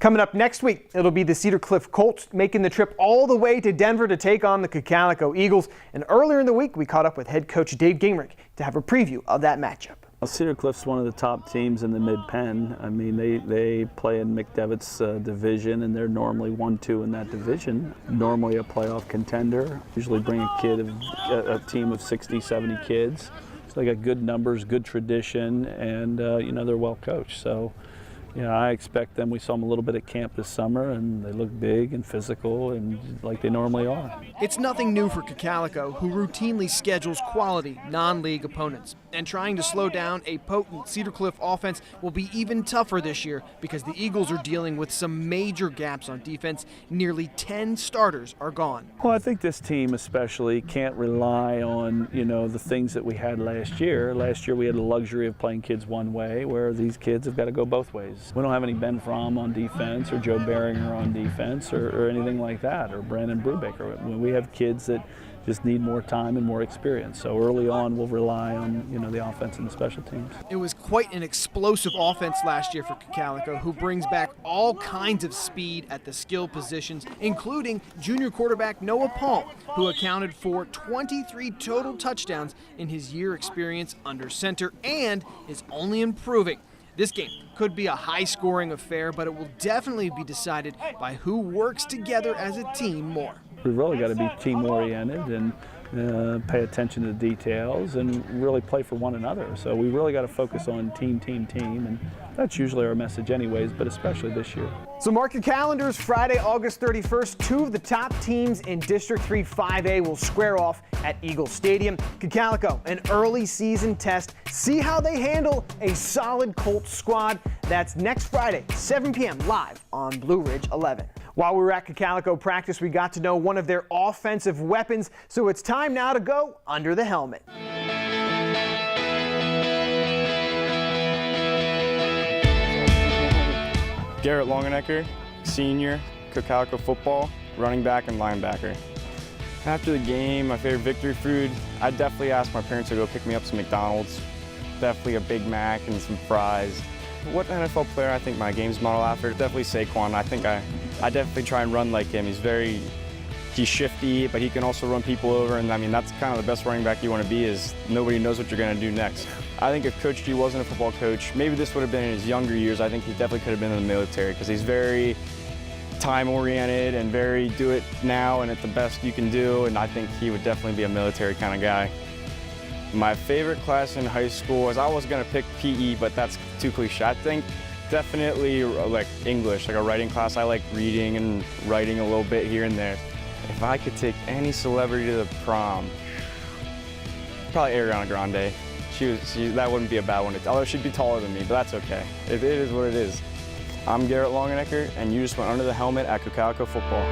Coming up next week, it'll be the Cedar Cliff Colts making the trip all the way to Denver to take on the Cocalico Eagles. And earlier in the week, we caught up with head coach Dave Gingrich to have a preview of that matchup. Well, Cedar Cliff's one of the top teams in the Mid-Penn. I mean, they play in McDevitt's division, and they're normally 1-2 in that division. Normally a playoff contender. Usually bring a team of 60, 70 kids. So they got good numbers, good tradition, and they're well coached. So, I expect them. We saw them a little bit at camp this summer, and they look big and physical and like they normally are. It's nothing new for Cocalico, who routinely schedules quality non-league opponents. And trying to slow down a potent Cedar Cliff offense will be even tougher this year because the Eagles are dealing with some major gaps on defense. Nearly 10 starters are gone. Well, I think this team especially can't rely on, the things that we had last year. Last year we had the luxury of playing kids one way, where these kids have got to go both ways. We don't have any Ben Fromm on defense or Joe Beringer on defense or anything like that, or Brandon Brubaker. We have kids that just need more time and more experience. So early on, we'll rely on the offense and the special teams. It was quite an explosive offense last year for Cocalico, who brings back all kinds of speed at the skill positions, including junior quarterback Noah Palm, who accounted for 23 total touchdowns in his year experience under center and is only improving. This game could be a high-scoring affair, but it will definitely be decided by who works together as a team more. We've really got to be team-oriented and pay attention to the details and really play for one another. So we really got to focus on team, and that's usually our message anyways, but especially this year. So mark your calendars. Friday, August 31st, 2 of the top teams in District 3 5A will square off at Eagle Stadium. Cocalico, an early season test. See how they handle a solid Colts squad. That's next Friday, 7 p.m. live on Blue Ridge 11. While we were at Cocalico practice, we got to know one of their offensive weapons, so it's time now to go under the helmet. Garrett Longenecker, senior, Cocalico Football, running back and linebacker. After the game, my favorite victory food, I definitely asked my parents to go pick me up some McDonald's. Definitely a Big Mac and some fries. What NFL player I think my game's modeled after? Definitely Saquon. I think I definitely try and run like him. He's shifty, but he can also run people over, and I mean, that's kind of the best running back you want to be, is nobody knows what you're going to do next. I think if Coach G wasn't a football coach, maybe this would have been in his younger years. I think he definitely could have been in the military, because he's very time-oriented and very do it now and at the best you can do, and I think he would definitely be a military kind of guy. My favorite class in high school was, I was going to pick PE, but that's too cliche. I think definitely like English, like a writing class. I like reading and writing a little bit here and there. If I could take any celebrity to the prom, probably Ariana Grande. That wouldn't be a bad one, although she'd be taller than me, but that's okay. It is what it is. I'm Garrett Longenecker, and you just went under the helmet at Cocalico Football.